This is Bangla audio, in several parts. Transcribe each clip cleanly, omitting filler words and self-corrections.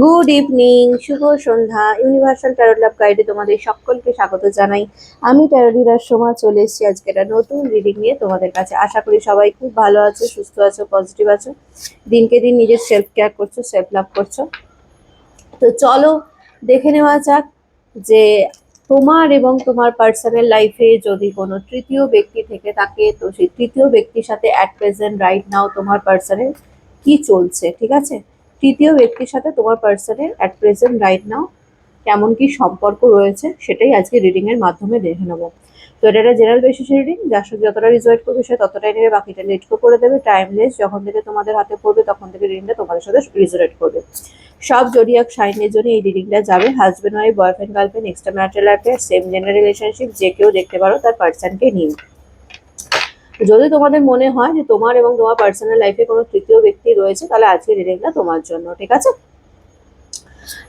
গুড ইভিনিং, শুভ সন্ধ্যা। ইউনিভার্সাল ট্যারো লাভ গাইডে তোমাদের সকলকে স্বাগত জানাই। আমি ট্যারো রিডার সোমা চলে এসেছি আজকে একটা নতুন রিডিং নিয়ে তোমাদের কাছে। আশা করি সবাই খুব ভালো আছো, সুস্থ আছো, পজিটিভ আছো, দিনকে দিন নিজের সেলফ কেয়ার করছো, সেলফ লাভ করছো। তো চলো দেখে নেওয়া যাক যে তোমার এবং তোমার পার্সোনাল লাইফে যদি কোনো তৃতীয় ব্যক্তি থেকে থাকে, তো সেই তৃতীয় ব্যক্তির সাথে অ্যাট প্রেজেন্ট রাইট নাও তোমার পার্সনের কি চলছে। ঠিক আছে, তৃতীয় ব্যক্তির সাথে তোমার পার্সনের অ্যাট প্রেজেন্ট রাইট নাও কেমন কি সম্পর্ক রয়েছে, সেটাই আজকে রিডিং এর মাধ্যমে দেখে নেবো। তো এটা একটা জেনারেল বেসিস রিডিং, যার সঙ্গে যতটা রিজয়েট করবে সে ততটাই নেবে, বাকিটা লেট করে দেবে। টাইমলেস, যখন থেকে তোমাদের হাতে পড়বে তখন থেকে রিডিংটা তোমাদের সাথে রিজয়েট করবে। সব জোডিয়াক সাইনের জন্য এই রিডিংটা যাবে। Husband wife, boyfriend girlfriend, extra marital affair, same gender relationship, যে কেউ দেখতে পারো তার পার্সনকে নিয়ে। যদি তোমাদের মনে হয় যে তোমার এবং তোমার পার্সোনাল লাইফে কোনো তৃতীয় ব্যক্তি রয়েছে, তাহলে আজকে রিডিংটা তোমার জন্য। ঠিক আছে,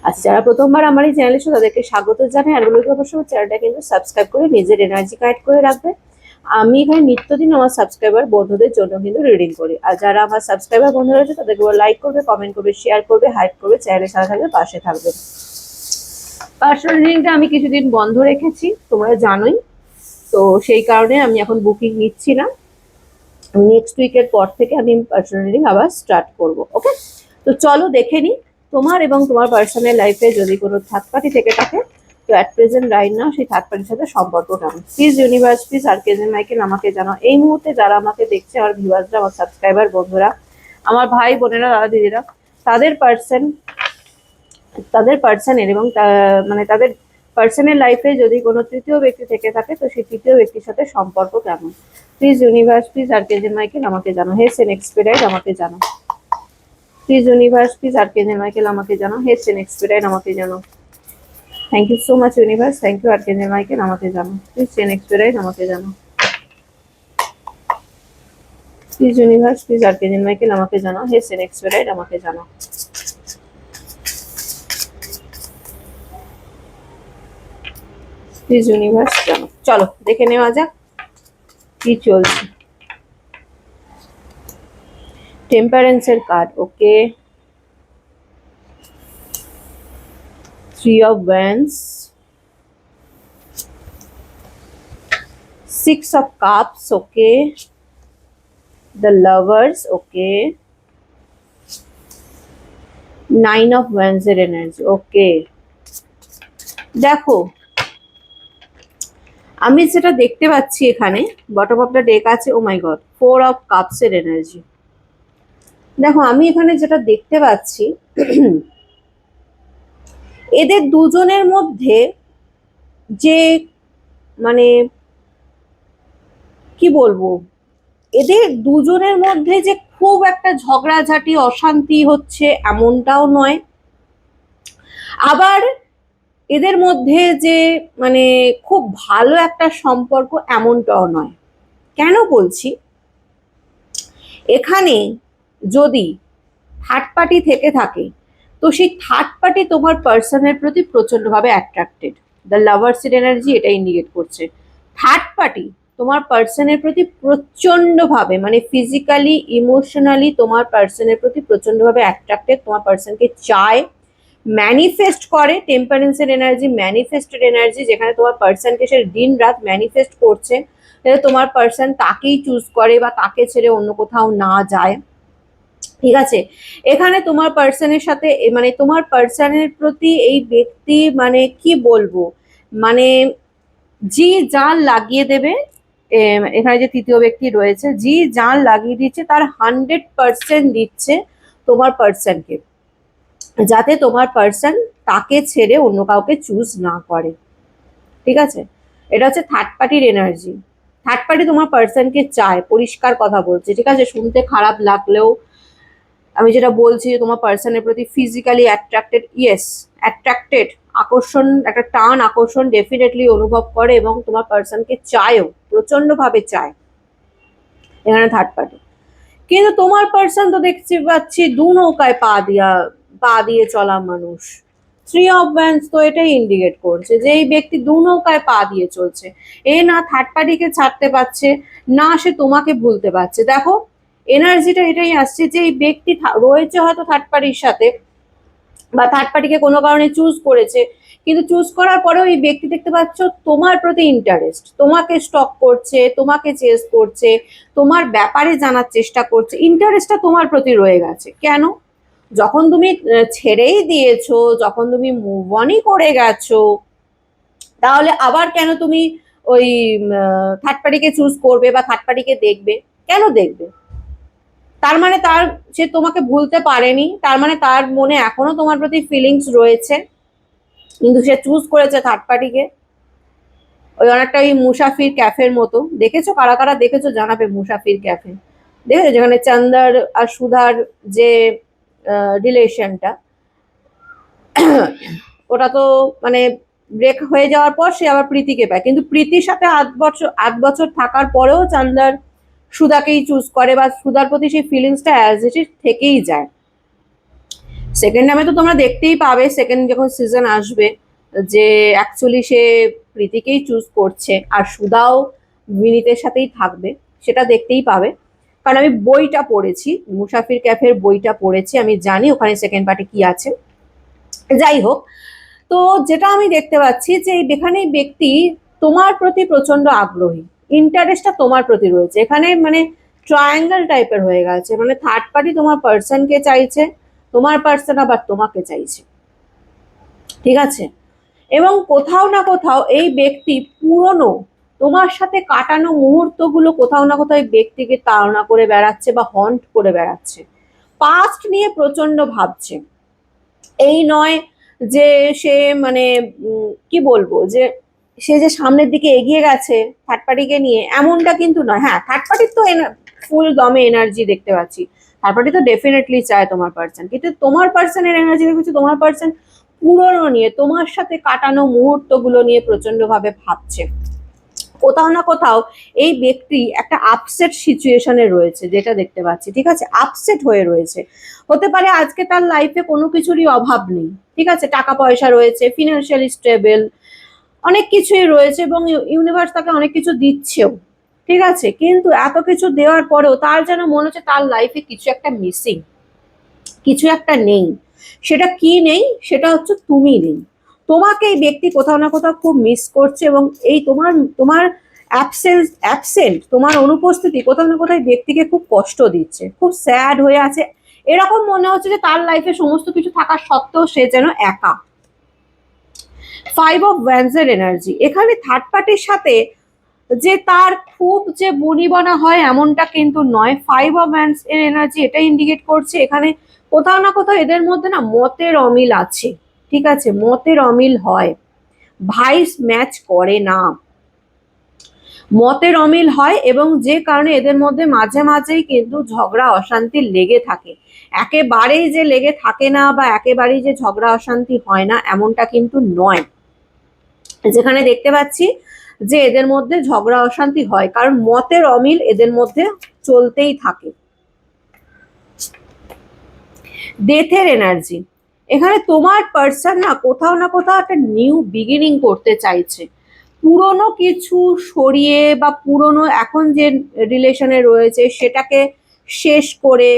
আচ্ছা, যারা প্রথমবার আমার এই চ্যানেলে এসে তাদেরকে স্বাগত জানাই। আর বলতে অবশ্যই চ্যানেলটা কিন্তু সাবস্ক্রাইব করে নিজের এনার্জি কালেক্ট করে রাখবে। আমি এখানে নিত্যদিন আমার সাবস্ক্রাইবার বন্ধুদের জন্য কিন্তু রিডিং করি। আর যারা আমার সাবস্ক্রাইবার বন্ধু রয়েছে তাদেরকে লাইক করবে, কমেন্ট করবে, শেয়ার করবে, হাইপ করবে, চ্যানেলের সাথে থাকবে, পাশে থাকবে। পার্সোনাল রিডিংটা আমি কিছুদিন বন্ধ রেখেছি, তোমরা জানোই। তো সেই কারণে আমি এখন বুকিং নিচ্ছি না। নেক্সট উইকের পর থেকে আমি পার্সোনাল রিডিং আবার স্টার্ট করব। ওকে, তো চলো দেখে নিই তোমার এবং তোমার পার্সোনাল লাইফে যদি কোনো থার্ড পার্টি থেকে থাকে, তো অ্যাট প্রেজেন্ট রাইট নাও সেই থার্ড পার্টির সাথে সম্পর্ক কেমন। Please universe, please archangel Michael আমাকে জানাও এই মুহূর্তে যারা আমাকে দেখছে, আমার ভিউয়ার্সরা, আমার সাবস্ক্রাইবার বন্ধুরা, আমার ভাই বোনেরা, দাদা দিদিরা, তাদের পার্সনের এবং মানে তাদের পার্সোনাল লাইফে যদি কোনো তৃতীয় ব্যক্তি থেকে থাকে, তো সেই তৃতীয় ব্যক্তির সাথে সম্পর্ক কেমন। Please universe, please archangel Michael আমাকে জানো। হেস এন এক্সপেরাইট আমাকে জানো। Please universe, please archangel Michael আমাকে জানো। হেস এন এক্সপেরাইট আমাকে জানো। Thank you so much universe, thank you archangel Michael আমাকে জানো। প্লিজ এন এক্সপেরাইট আমাকে জানো। Please universe, please archangel Michael আমাকে জানো। হেস এন এক্সপেরাইট আমাকে জানো। প্লিজ ইউনিভার্স জানো। চলো দেখে নেওয়া যাক কি চলছে। টেম্পারেন্সের card, okay. Three of wands, six of cups, okay. The lovers, okay. Nine of wands এর এনার্জি, ওকে। দেখো, আমি যেটা দেখতে পাচ্ছি এখানে বটম অফ দ্য ডেক আছে, ও my god, four of cups এর এনার্জি। দেখো, আমি এখানে যেটা দেখতে পাচ্ছি এদের দুজনের মধ্যে যে মানে কি বলবো, এদের দুজনের মধ্যে যে খুব একটা ঝগড়াঝাটি অশান্তি হচ্ছে এমনটাও নয়, আবার এদের মধ্যে যে মানে খুব ভালো একটা সম্পর্ক এমনটাও নয়। কেন বলছি, এখানে যদি থার্ড পার্টি থেকে থাকে, তো সেই থার্ড পার্টি তোমার পার্সনের প্রতি প্রচন্ডভাবে অ্যাট্রাক্টেড। দ্য লাভার্স এর এনার্জি এটা ইন্ডিকেট করছে। থার্ড পার্টি তোমার পার্সনের প্রতি প্রচন্ডভাবে, মানে ফিজিক্যালি, ইমোশনালি তোমার পার্সনের প্রতি প্রচন্ডভাবে অ্যাট্রাক্টেড, তোমার পার্সনকে চায়, ম্যানিফেস্ট করে। টেম্পারেন্সের এনার্জি ম্যানিফেস্টেড এনার্জি, যেখানে তোমার পার্সনকে সে দিন রাত ম্যানিফেস্ট করছে যাতে তোমার পার্সন তাকেই চুজ করে বা তাকে ছেড়ে অন্য কোথাও না যায়। ঠিক আছে, এখানে তোমার পার্সনের সাথে মানে তোমার পার্সনের প্রতি এই ব্যক্তি মানে কি বলবো, মানে জি জান লাগিয়ে দেবে। এখানে যে তৃতীয় ব্যক্তি রয়েছে, জি জান লাগিয়ে দিচ্ছে, তার 100% দিচ্ছে তোমার পার্সনকে, যাতে তোমার পার্সন তাকে ছেড়ে অন্য কাউকে চুজ না করে। ঠিক আছে, এটা হচ্ছে থার্ড পার্টির এনার্জি। থার্ড পার্টি তোমার পার্সনকে চায়, পরিষ্কার কথা বলছে। ঠিক আছে, শুনতে খারাপ লাগলেও আমি যেটা বলছি যে তোমার পার্সনের প্রতি ফিজিক্যালি অ্যাট্রাক্টেড, ইয়েস অ্যাট্রাক্টেড, আকর্ষণ, একটা টান আকর্ষণ ডেফিনেটলি অনুভব করে এবং তোমার পার্সনকে চায়ও, প্রচন্ড ভাবে চায় এখানে থার্ড পার্টি। কিন্তু তোমার পার্সন তো দেখতে পাচ্ছি দু নৌকায় পা দিয়ে চলা মানুষ। থ্রি অফ ওয়ান্স তো এটাই ইন্ডিকেট করছে যে এই ব্যক্তি দু নৌকায় পা দিয়ে চলছে। এ না থার্ড পার্টিকে ছাড়তে পারছে, না সে তোমাকে ভুলতে পারছে। দেখো, এনার্জিটা এটাই আসছে যে এই ব্যক্তি রয়েছে হয়তো থার্ড পার্টির সাথে, বা থার্ড পার্টিকে কোনো কারণে চুজ করেছে, কিন্তু চুজ করার পরেও এই ব্যক্তি দেখতে পাচ্ছ তোমার প্রতি ইন্টারেস্ট, তোমাকে স্টক করছে, তোমাকে চেস করছে, তোমার ব্যাপারে জানার চেষ্টা করছে, ইন্টারেস্টটা তোমার প্রতি রয়ে গেছে। কেন? যখন তুমি ছেড়েই দিয়েছো, যখন তুমি মুভ অনই করে গেছো, তাহলে আবার কেন তুমি ওই থার্ড পার্টিকে চুজ করবে বা থার্ড পার্টিকে দেখবে? কেন দেখবে? তার মানে সে তোমাকে ভুলতে পারেনি, তার মানে তার মনে এখনো তোমার প্রতি ফিলিংস রয়েছে, কিন্তু সে চুজ করেছে থার্ড পার্টিকে। ওই অনেকটা ওই মুসাফির ক্যাফের মতো, দেখেছো? কারা কারা দেখেছো জানাবে মুসাফির ক্যাফে, দেখেছো? যেখানে চন্দর আর সুধার যে রিলেশনটা, ওটা তো মানে ব্রেক হয়ে যাওয়ার পর সে আবার প্রীতিকে পায়, কিন্তু প্রীতির সাথে 8 বছর থাকার পরেও চন্দর সুধাকেই চুজ করে, বা সুধার প্রতি সেই ফিলিংসটা অ্যাজ ইট ইজ থেকেই যায়। সেকেন্ড টাইমে তো তোমরা দেখতেই পাবে, সেকেন্ড যখন সিজন আসবে, যে অ্যাকচুয়ালি সে প্রীতিকেই চুজ করছে আর সুধাও বিনীতের সাথেই থাকবে, সেটা দেখতেই পাবে। কারণ আমি বইটা পড়েছি, মুসাফির ক্যাফের বইটা পড়েছি, আমি জানি ওখানে সেকেন্ড পার্টে কি আছে। যাই হোক, তো যেটা আমি দেখতে পাচ্ছি যে এখানে ব্যক্তি তোমার প্রতি প্রচন্ড আগ্রহী, ইন্টারেস্টটা তোমার প্রতি রয়েছে। এখানে মানে ট্রায়াঙ্গেল টাইপের হয়ে গেছে, মানে থার্ড পার্টি তোমার পার্সনকে চাইছে, তোমার পার্সন আবার তোমাকে চাইছে, ঠিক আছে? এবং কোথাও না কোথাও এই ব্যক্তি পুরনো তোমার সাথে কাটানো মুহূর্তগুলো কোথাও না কোথাও এই ব্যক্তিকে তাড়না করে বেড়াচ্ছে বা হন্ট করে বেড়াচ্ছে, পাস্ট নিয়ে প্রচন্ড ভাবছে। এই নয় যে সে মানে কি বলবো, যে সে যে সামনের দিকে এগিয়ে গেছে থার্ড পার্টিকে নিয়ে, এমনটা কিন্তু নয়। হ্যাঁ, থার্ড পার্টির তো ফুল দমে এনার্জি দেখতে পাচ্ছি, থার্ড পার্টি তো ডেফিনেটলি চায় তোমার পার্সন, কিন্তু তোমার পার্সনের এনার্জি দেখছি তোমার পার্সন পুরনো নিয়ে, তোমার সাথে কাটানো মুহূর্তগুলো নিয়ে প্রচন্ড ভাবে ভাবছে। কোথাও না কোথাও এই ব্যক্তি একটা আপসেট সিচুয়েশনে রয়েছে, যেটা দেখতে পাচ্ছি, ঠিক আছে? আপসেট হয়ে রয়েছে। হতে পারে আজকে তার লাইফে কোনো কিছুরই অভাব নেই, ঠিক আছে, টাকা পয়সা রয়েছে, ফিনান্সিয়ালি স্টেবল, অনেক কিছুই রয়েছে, এবং ইউনিভার্স তাকে অনেক কিছু দিচ্ছেও, ঠিক আছে, কিন্তু এত কিছু দেওয়ার পরেও তার যেন মনে হচ্ছে তার লাইফে কিছু একটা মিসিং, কিছু একটা নেই। সেটা কি নেই? সেটা হচ্ছে তুমি নেই। তোমাকে এই ব্যক্তি কোথাও না কোথাও খুব মিস করছে, এবং এই তোমার তোমার অ্যাবসেন্ট, তোমার অনুপস্থিতি কোথাও না কোথাও ব্যক্তিকে খুব কষ্ট দিচ্ছে, খুব স্যাড হয়ে আছে। এরকম মনে হচ্ছে যে তার লাইফে সমস্ত কিছু থাকা সত্ত্বেও সে যেন একা। 5 অফ ওয়ান্ডস এর এনার্জি এখানে থার্ড পার্টির সাথে যে তার খুব যে বনিবনা হয় এমনটা কিন্তু নয়। 5 অফ ওয়ান্ডস এর এনার্জি এটা ইন্ডিকেট করছে এখানে কোথাও না কোথাও এদের মধ্যে না মতের অমিল আছে, ঠিক আছে? মতের অমিল হয়, ভাইস ম্যাচ করে না, মতের অমিল হয়, এবং যে কারণে এদের মধ্যে মাঝে মাঝেই কিন্তু ঝগড়া অশান্তি লেগে থাকে। একেবারেই যে লেগে থাকে না বা একেবারেই যে ঝগড়া অশান্তি হয় না এমনটা কিন্তু নয়। যেখানে দেখতে পাচ্ছি যে এদের মধ্যে ঝগড়া অশান্তি হয়, কারণ মতের অমিল এদের মধ্যে চলতেই থাকে। ডেথের এনার্জি এখানে তোমার পার্সন না কোথাও না কোথাও একটা নিউ বিগিনিং করতে চাইছে, পুরনো কিছু সরিয়ে বা পুরনো এখন যে রিলেশনে রয়েছে সেটাকে শেষ করে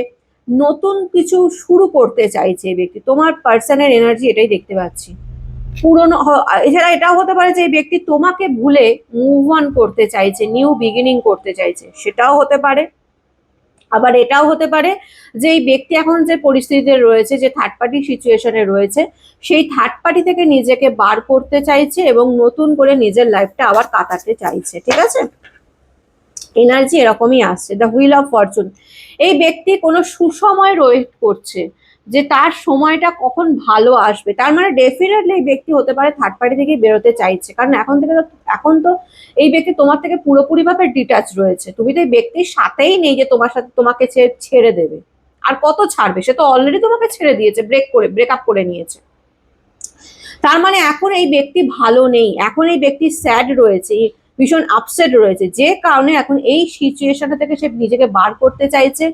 নতুন কিছু শুরু করতে চাইছে এই ব্যক্তি। তোমার পার্সনের এনার্জি এটাই দেখতে পাচ্ছি। পুরনো এছাড়া এটাও হতে পারে যে এই ব্যক্তি তোমাকে ভুলে মুভ অন করতে চাইছে, নিউ বিগিনিং করতে চাইছে, সেটাও হতে পারে। আবার এটাও হতে পারে যে এই ব্যক্তি এখন যে পরিস্থিতিতে রয়েছে, যে থার্ড পার্টি সিচুয়েশনে রয়েছে, সেই থার্ড পার্টি থেকে নিজেকে বার করতে চাইছে এবং নতুন করে নিজের লাইফটা আবার কাটাতে চাইছে, ঠিক আছে? এনার্জি এরকমই আসছে। দ্য হুইল অফ ফরচুন এই ব্যক্তি কোনো সুসময় ওয়েট করছে, যে তার সময়টা কখন ভালো আসবে। তার মানে ডেফিনেটলি এই ব্যক্তি হতে পারে থার্ড পার্টি থেকে বেরোতে চাইছে, কারণ এখন তো এই ব্যক্তি তোমার থেকে পুরোপুরি ভাবে ডিটাচ রয়েছে। তুমি তো এই ব্যক্তির সাথেই নেই যে তোমার সাথে তোমাকে ছেড়ে দেবে। আর কত ছাড়বে? সে তো অলরেডি তোমাকে ছেড়ে দিয়েছে, ব্রেকআপ করে নিয়েছে। তার মানে এখন এই ব্যক্তি ভালো নেই, এখন এই ব্যক্তি স্যাড রয়েছে, ভীষণ আপসেট রয়েছে, যে কারণে এখন এই সিচুয়েশনটা থেকে সে নিজেকে বার করতে চাইছে,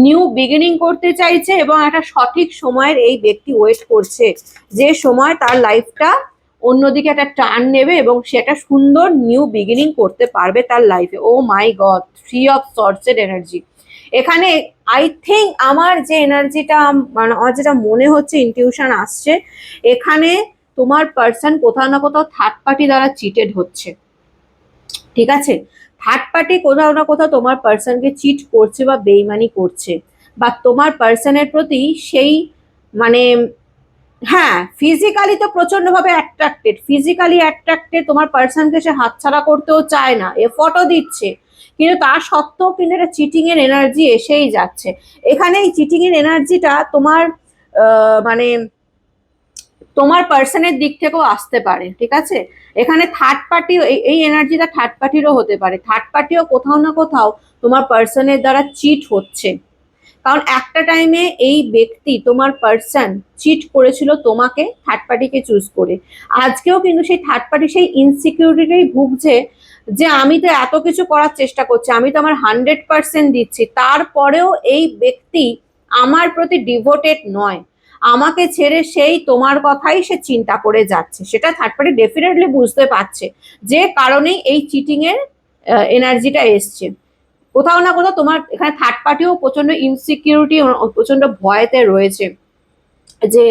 নিউ বিগিনিং করতে চাইছে, এবং একটা সঠিক সময়ের এই ব্যক্তি ওয়েট করছে, যে সময় তার লাইফটা অন্যদিকে একটা টার্ন নেবে এবং সে একটা সুন্দর নিউ বিগিনিং করতে পারবে তার লাইফে। ও মাই গড, 3 অফ সর্টস এর এনার্জি এখানে আই থিঙ্ক আমার যে এনার্জিটা, মানে আমার যেটা মনে হচ্ছে, ইনটিউশন আসছে, এখানে তোমার পার্সন কোথাও না কোথাও থার্ড পার্টি দ্বারা চিটেড হচ্ছে। ঠিক আছে, থার্ড পার্টি কোথাও না কোথাও তোমার পার্সনকে চিট করছে বা বেইমানি করছে, বা তোমার পার্সনের প্রতি সেই, মানে, হ্যাঁ, ফিজিক্যালি তো প্রচন্ড ভাবে অ্যাট্রাক্টেড, ফিজিক্যালি অ্যাট্রাক্টেড, তোমার পার্সনকে সে হাতছাড়া করতেও চায় না, এফর্টও দিচ্ছে, কিন্তু তার সত্ত্বেও কিন্তু একটা চিটিং এর এনার্জি এসেই যাচ্ছে। এখানে এই চিটিং এর এনার্জিটা তোমার মানে তোমার পার্সনের দিক থেকেও আসতে পারে। ঠিক আছে, এখানে থার্ড পার্টি, এই এনার্জিটা থার্ড পার্টিরও হতে পারে, থার্ড পার্টিও কোথাও না কোথাও তোমার পার্সনের দ্বারা চিট হচ্ছে। কারণ একটা টাইমে এই ব্যক্তি, তোমার পার্সন, চিট করেছিল তোমাকে থার্ড পার্টিকে চুজ করে। আজকেও কিন্তু সেই থার্ড পার্টি সেই ইনসিকিউরিটিটাই ভুগছে, যে আমি তো এত কিছু করার চেষ্টা করছি, আমি তো আমার 100% দিচ্ছি, তারপরেও এই ব্যক্তি আমার প্রতি ডিভোটেড নয়, আমাকে ছেড়ে সেই তোমার কথাই সে চিন্তা করে যাচ্ছে। সেটা থার্ড পার্টি ডেফিনেটলি বুঝতে পারছে, যে কারণেই এই চিটিং এর এনার্জিটা এসছে। কোথাও না কোথাও তোমার এখানে থার্ড পার্টিও প্রচন্ড ইনসিকিউরিটি, প্রচন্ড ভয়তে রয়েছে, যে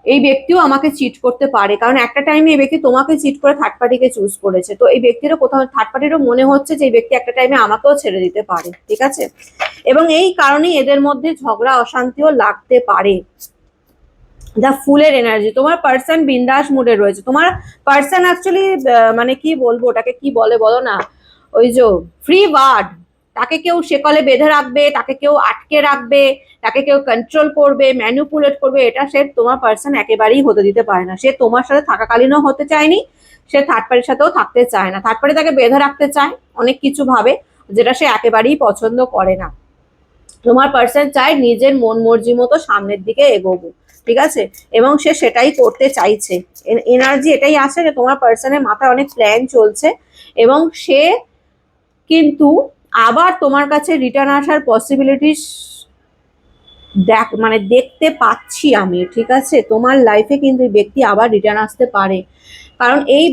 এই ব্যক্তিও আমাকে চিট করতে পারে, কারণ একটা টাইমে এই ব্যক্তি তোমাকে চিট করে থার্ড পার্টিকে চুজ করেছে। তো এই ব্যক্তিরও কোথাও, থার্ড পার্টিরও মনে হচ্ছে যে এই ব্যক্তি একটা টাইমে আমাকেও ছেড়ে দিতে পারে। ঠিক আছে, এবং এই কারণেই এদের মধ্যে ঝগড়া অশান্তিও লাগতে পারে। দ্য ফুলের এনার্জি, তোমার পার্সন বিন্দাস মুডে রয়েছে, তোমার পার্সন অ্যাকচুয়ালি, মানে কি বলবো ওটাকে, কি বলে বলো না, ওই যে ফ্রি বার্ড, তাকে কেউ শেকলে বেঁধে রাখবে, তাকে কেউ আটকে রাখবে, তাকে কেউ কন্ট্রোল করবে, ম্যানিপুলেট করবে, এটা সে তোমার পার্সন একেবারেই হতে দিতে পারে না। সে তোমার সাথে থাকাকালীনও হতে চায়নি, সে থার্ড পার্টির সাথেও থাকতে চায় না, থার্ড পার্টি তাকে বেঁধে রাখতে চায় অনেক কিছু ভাবে, যেটা সে একেবারেই পছন্দ করে না। তোমার পার্সন চায় নিজের মন মর্জি মতো সামনের দিকে এগোবো। ঠিক আছে, এবং সে সেটাই করতে চাইছে। এনার্জি এটাই আছে যে তোমার পার্সনের মাথায় অনেক প্ল্যান চলছে, এবং সে কিন্তু আবার তোমার কাছে রিটার্ন আসার পসিবিলিটিস মানে দেখতে পাচ্ছি আমি। ঠিক আছে, তোমার লাইফে কিন্তু এই ব্যক্তি আবার রিটার্ন আসতে পারে, কারণ এই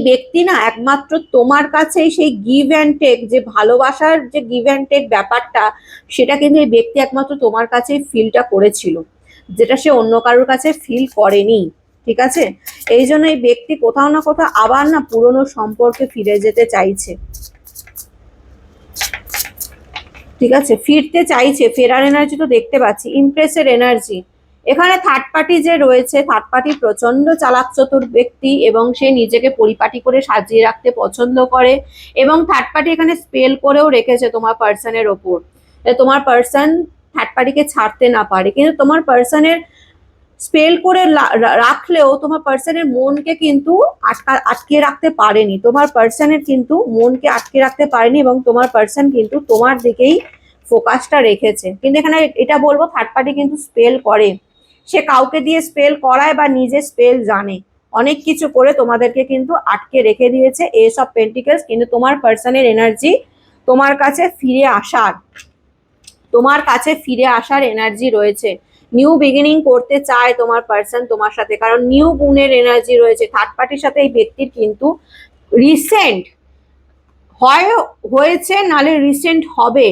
ব্যক্তি না একমাত্র তোমার কাছেই সেই গিভ অ্যান্ড টেক, যে ভালোবাসার যে গিভ অ্যান্ড টেক ব্যাপারটা, সেটা কিন্তু এই ব্যক্তি একমাত্র তোমার কাছেই ফিলটা করেছিল, যেটা সে অন্য কারোর কাছে ফিল করেনি। ঠিক আছে, এই জন্য এই ব্যক্তি কোথাও না কোথাও আবার না পুরনো সম্পর্কে ফিরে যেতে চাইছে। ঠিক আছে, ফিরতে চাইছে, ফেরার এনার্জি তো দেখতে পাচ্ছি। ইমপ্রেসের এনার্জি, এখানে থার্ড পার্টি যে রয়েছে, থার্ড পার্টি প্রচন্ড চালাক চতুর ব্যক্তি, এবং সে নিজেকে পরিপাটি করে সাজিয়ে রাখতে পছন্দ করে, এবং থার্ড পার্টি এখানে স্পেল করেও রেখেছে তোমার পার্সনের ওপর, তোমার পার্সন থার্ড পার্টিকে ছাড়তে না পারে। কিন্তু তোমার পার্সনের স্পেল করে রাখলেও তোমার পার্সনের মনকে কিন্তু আটকে রাখতে পারেনি, তোমার পার্সনের কিন্তু মনকে আটকে রাখতে পারেনি, এবং তোমার পার্সন কিন্তু তোমার দিকেই ফোকাসটা রেখেছে। কিন্তু এখানে এটা বলবো, থার্ড পার্টি কিন্তু স্পেল করে, সে কাউকে দিয়ে স্পেল করায় বা নিজে স্পেল জানে, অনেক কিছু করে তোমাদেরকে কিন্তু আটকে রেখে দিয়েছে এস অফ পেন্টিকলস। কিন্তু তোমার পার্সনের এনার্জি তোমার কাছে ফিরে আসার এনার্জি রয়েছে, নিউ বিগিনিং করতে চায় তোমার পার্সন তোমার সাথে, কারণ নিউ গুণের এনার্জি রয়েছে। থার্ড পার্টির সাথে এই ব্যক্তির কিন্তু রিসেন্ট হয়েছে, নালে রিসেন্ট হবে।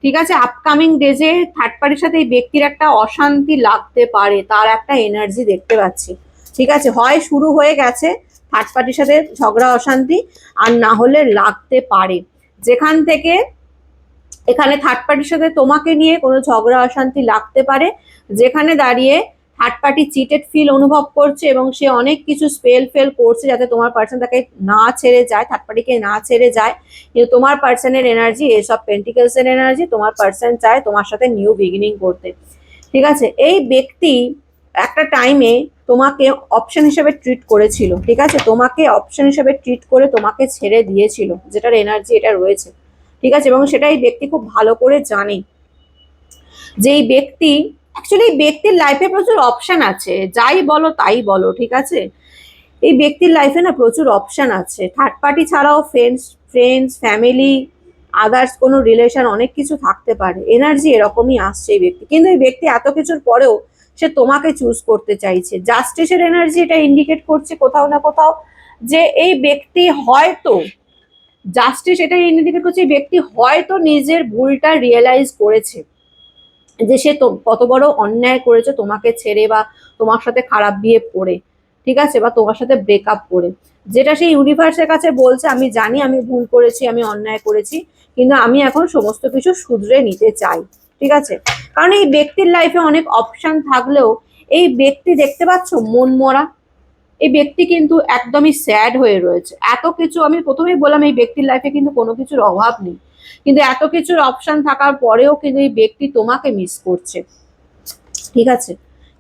ঠিক আছে, আপকামিং ডেজে থার্ড পার্টির সাথে এই ব্যক্তির একটা অশান্তি লাগতে পারে, তার একটা এনার্জি দেখতে পাচ্ছি। ঠিক আছে, হয় শুরু হয়ে গেছে থার্ড পার্টির সাথে ঝগড়া অশান্তি, আর না হলে লাগতে পারে, যেখান থেকে এখানে থার্ড পার্টির সাথে তোমাকে নিয়ে কোনো ঝগড়া অশান্তি লাগতে পারে, যেখানে দাঁড়িয়ে থার্ড পার্টি চিটেড ফিল অনুভব করছে, এবং সে অনেক কিছু ফেল করছে যাতে তোমার পার্সন তাকে না ছেড়ে যায়, থার্ড পার্টিকে না ছেড়ে যায়। কিন্তু তোমার পার্সনের এনার্জি, এসব পেন্টিকলস এর এনার্জি, তোমার পার্সন চায় তোমার সাথে নিউ বিগিনিং করতে। ঠিক আছে, এই ব্যক্তি একটা টাইমে তোমাকে অপশন হিসেবে ট্রিট করেছিল। ঠিক আছে, তোমাকে অপশন হিসেবে ট্রিট করে তোমাকে ছেড়ে দিয়েছিল, যেটার এনার্জি এটা রয়েছে। ঠিক আছে, এবং সেটা এই ব্যক্তি খুব ভালো করে জানে, যে এই ব্যক্তি অ্যাকচুয়ালি, এই ব্যক্তির লাইফে প্রচুর অপশন আছে, যাই বলো তাই বলো। ঠিক আছে, এই ব্যক্তির লাইফে না প্রচুর অপশন আছে, থার্ড পার্টি ছাড়াও ফ্রেন্ডস ফ্যামিলি, আদার্স কোনো রিলেশন, অনেক কিছু থাকতে পারে। এনার্জি এরকমই আসছে এই ব্যক্তি, কিন্তু এই ব্যক্তি এত কিছুর পরেও সে তোমাকে চুজ করতে চাইছে। জাস্টিসের এনার্জি এটা ইন্ডিকেট করছে কোথাও না কোথাও, যে এই ব্যক্তি হয়তো জাস্টিস এটা ইন্ডিকেট করছে এই ব্যক্তি হয়তো নিজের ভুলটা রিয়েলাইজ করেছে, যে সে কত বড় অন্যায় করেছে তোমাকে ছেড়ে বা তোমার সাথে খারাপ বিহেভ করে, ঠিক আছে, বা তোমার সাথে ব্রেকআপ করে। যেটা সেই ইউনিভার্সের কাছে বলছে আমি জানি আমি ভুল করেছি, আমি অন্যায় করেছি, কিন্তু আমি এখন সমস্ত কিছু শুধরে নিতে চাই, ঠিক আছে। কারণ এই ব্যক্তির লাইফে অনেক অপশন থাকলেও এই ব্যক্তি দেখতে পাচ্ছ মন মরা, এই ব্যক্তি কিন্তু একদমই স্যাড হয়ে রয়েছে। এত কিছু আমি প্রথমেই বললাম এই ব্যক্তির লাইফে কিন্তু কোনো কিছুর অভাব নেই, কিন্তু এত কিছুর অপশন থাকার পরেও কিন্তু এই ব্যক্তি তোমাকে মিস করছে, ঠিক আছে।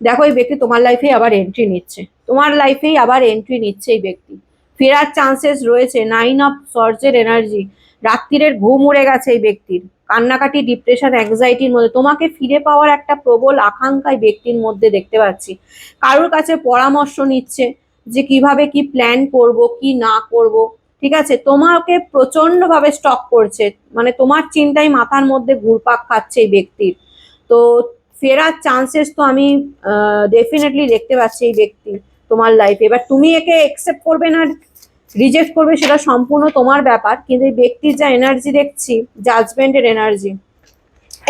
দেখো এই ব্যক্তি তোমার লাইফে আবার এন্ট্রি নিচ্ছে, তোমার লাইফেই আবার এন্ট্রি নিচ্ছে এই ব্যক্তি। ফেরার চান্সেস রয়েছে, 9 অফ সর্জের এনার্জি। রাত্রিরের ঘুম উড়ে গেছে এই ব্যক্তির, কান্নাকাটি, ডিপ্রেশন, অ্যাংজাইটির মধ্যে তোমাকে ফিরে পাওয়ার একটা প্রবল আকাঙ্ক্ষা এই ব্যক্তির মধ্যে দেখতে পাচ্ছি। কারোর কাছে পরামর্শ নিচ্ছে যে কিভাবে কি প্ল্যান করব কি না করব, ঠিক আছে। তোমাকে প্রচন্ড ভাবে স্টক করছে, মানে তোমার চিন্তায় মাথার মধ্যে ঘুরপাক খাচ্ছে এই ব্যক্তির। তো ফেরার চান্সেস তো আমি ডেফিনেটলি দেখতে পাচ্ছি এই ব্যক্তি তোমার লাইফে। এবার তুমি একে একসেপ্ট করবে না রিজেক্ট করবে সেটা সম্পূর্ণ তোমার ব্যাপার, কিন্তু এই ব্যক্তির যা এনার্জি দেখছি, জাজমেন্টের এনার্জি,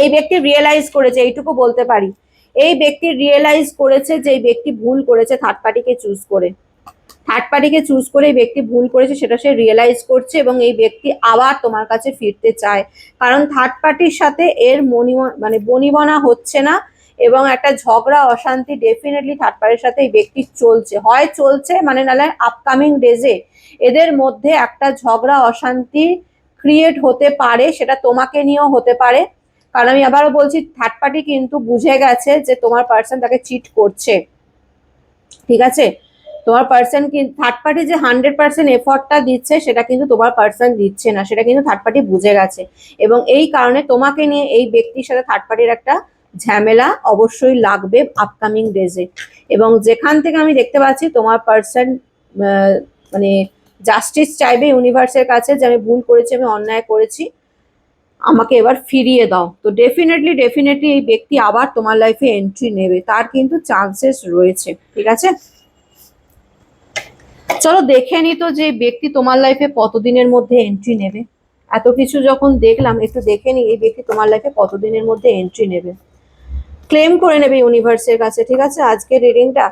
এই ব্যক্তি রিয়েলাইজ করেছে, এইটুকু বলতে পারি। এই ব্যক্তি রিয়েলাইজ করেছে যে এই ব্যক্তি ভুল করেছে থার্ড পার্টিকে চুজ করে, থার্ড পার্টিকে চুজ করে এই ব্যক্তি ভুল করেছে সেটা সে রিয়েলাইজ করছে, এবং এই ব্যক্তি আবার তোমার কাছে ফিরতে চায়। কারণ থার্ড পার্টির সাথে এর মানে বনিবনা হচ্ছে না, এবং একটা ঝগড়া অশান্তি ডেফিনেটলি থার্ড পার্টির সাথে এই ব্যক্তি চলছে, হয় চলছে মানে নাহলে আপকামিং ডেজে এদের মধ্যে একটা ঝগড়া অশান্তি ক্রিয়েট হতে পারে, সেটা তোমাকে নিয়েও হতে পারে। কারণ আমি আবারও বলছি থার্ড পার্টি কিন্তু বুঝে গেছে যে তোমার পার্সন তাকে চিট করছে, ঠিক আছে। তোমার পার্সন কি থার্ড পার্টি যে 100% এফর্টটা দিচ্ছে সেটা কিন্তু তোমার পার্সন দিচ্ছে না, সেটা কিন্তু থার্ড পার্টি বুঝে গেছে, এবং এই কারণে তোমাকে নিয়ে এই ব্যক্তির সাথে থার্ড পার্টির একটা ঝামেলা অবশ্যই লাগবে আপকামিং ডেজে। এবং যেখান থেকে আমি দেখতে পাচ্ছি তোমার পার্সন মানে জাস্টিস চাইবে ইউনিভার্সের কাছে যে আমি ভুল করেছি, আমি অন্যায় করেছি, আমাকে এবার ফিরিয়ে দাও। তো ডেফিনেটলি ডেফিনেটলি এই ব্যক্তি আবার তোমার লাইফে এন্ট্রি নেবে, তার কিন্তু চান্সেস রয়েছে, ঠিক আছে। চলো দেখে নি তো যে ব্যক্তি তোমার লাইফে কতদিনের মধ্যে এন্ট্রি নেবে। এত কিছু যখন দেখলাম একটু দেখে নি এই ব্যক্তি তোমার লাইফে কতদিনের মধ্যে এন্ট্রি নেবে, ক্লেম করে নেবে ইউনিভার্সের কাছে, ঠিক আছে। আজকের রিডিংটা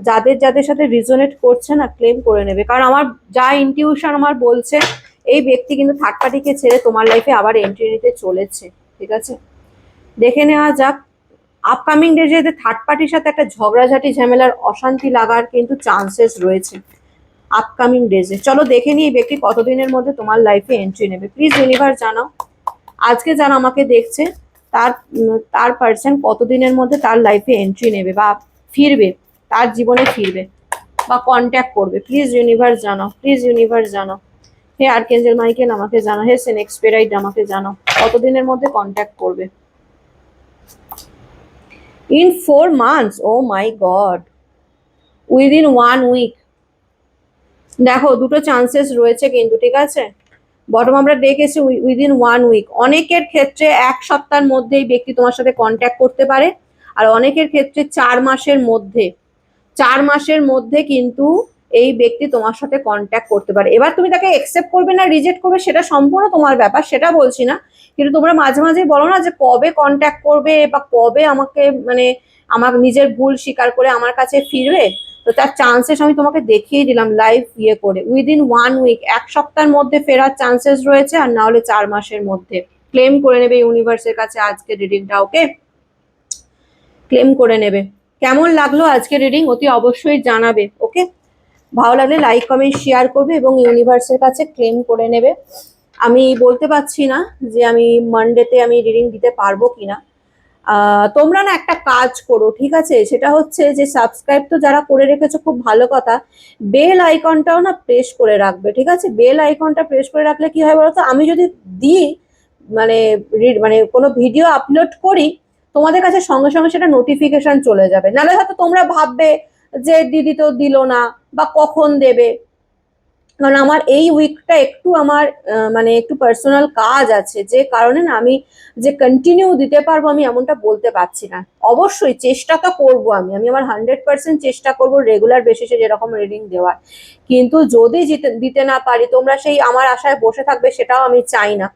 যাদের যাদের সাথে রিজোনেট করছে না ক্লেম করে নেবে, কারণ আমার যা ইনটিউশন আমার বলছে এই ব্যক্তি কিন্তু থার্ড পার্টিকে ছেড়ে তোমার লাইফে আবার এন্ট্রি নিতে চলেছে, ঠিক আছে। দেখে নেওয়া যাক আপকামিং ডেজে থার্ড পার্টির সাথে একটা ঝগড়াঝাটি ঝামেলার অশান্তি লাগার কিন্তু চান্সেস রয়েছে আপকামিং ডেজে। চলো দেখে নিই এই ব্যক্তি কতদিনের মধ্যে তোমার লাইফে এন্ট্রি নেবে। প্লিজ ইউনিভার্স জানাও, আজকে যারা আমাকে দেখছে তার তার পার্সন কতদিনের মধ্যে তার লাইফে এন্ট্রি নেবে বা ফিরবে, তার জীবনে ফিরবে বা কন্ট্যাক্ট করবে। প্লিজ ইউনিভার্স জানাও, প্লিজ ইউনিভার্স জানাও। হে আর্কেঞ্জেল মাইকেল আমাকে জানাও, হে সেন এক্সপেরাইট আমাকে জানাও কতদিনের মধ্যে কন্ট্যাক্ট করবে। In 4 months, oh my God, within 1 week। দেখো দুটো চান্সেস রয়েছে কিন্তু, ঠিক আছে। বটম আমরা দেখেছি উইদিন 1 week, অনেকের ক্ষেত্রে 1 সপ্তাহের মধ্যে এই ব্যক্তি তোমার সাথে কন্ট্যাক্ট করতে পারে, আর অনেকের ক্ষেত্রে 4 মাসের মধ্যে, 4 মাসের মধ্যে কিন্তু এই ব্যক্তি তোমার সাথে কন্ট্যাক্ট করতে পারে। এবার তুমি তাকে একসেপ্ট করবে না রিজেক্ট করবে সেটা সম্পূর্ণ তোমার ব্যাপার, সেটা বলছি না, কিন্তু তোমরা মাঝে মাঝে বলো না যে কবে কন্ট্যাক্ট করবে বা কবে আমাকে মানে আমার নিজের ভুল স্বীকার করে আমার কাছে ফিরবে। তো তার চান্সেস আমি তোমাকে দেখিয়ে দিলাম লাইভ ইয়ে করে, উইদিন 1 week, 1 সপ্তাহের মধ্যে ফেরার চান্সেস রয়েছে, আর না হলে 4 মাসের মধ্যে। ক্লেম করে নেবে ইউনিভার্সের কাছে আজকে রিডিংটা, ওকে, ক্লেম করে নেবে। কেমন লাগলো আজকে রিডিং অতি অবশ্যই জানাবে, ওকে। ভালো লাগলে লাইক কমেন্ট শেয়ার করবে এবং ইউনিভার্সের কাছে ক্লেম করে নেবে। আমি বলতে পারছি না যে আমি মানডেতে আমি রিডিং দিতে পারবো কিনা। তোমরা না একটা কাজ করো, ঠিক আছে, সেটা হচ্ছে যে সাবস্ক্রাইব তো যারা করে রেখেছো খুব ভালো কথা, বেল আইকনটাও না প্রেস করে রাখবে, ঠিক আছে। বেল আইকনটা প্রেস করে রাখলে কি হয় বলতো, আমি যদি দিই মানে মানে কোনো ভিডিও আপলোড করি তোমাদের কাছে সঙ্গে সঙ্গে সেটা নোটিফিকেশন চলে যাবে, নাহলে হয়তো তোমরা ভাববে যে দিদি তো দিল না বা কখন দেবে, কারণ আমার এই উইকটা একটু আমার মানে একটু পার্সোনাল কাজ আছে, যে কারণে না আমি যে কন্টিনিউ দিতে পারবো আমি এমনটা বলতে পারছি না। অবশ্যই চেষ্টা তো করবো, আমি আমার 100% চেষ্টা করবো রেগুলার বেসিসে যেরকম রিডিং দেওয়ার। কিন্তু যদি দিতে না পারি, তোমরা সেই আমার আশায় বসে থাকবে সেটাও আমি চাই না।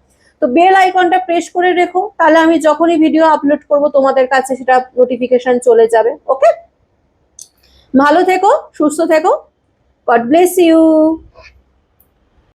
তো বেল আইকনটা প্রেস করে রেখো, তাহলে আমি যখনই ভিডিও আপলোড করব তোমাদের কাছে সেটা নোটিফিকেশন চলে যাবে। ওকে, ভালো থেকো, সুস্থ থেকো, গড ব্লেস ইউ।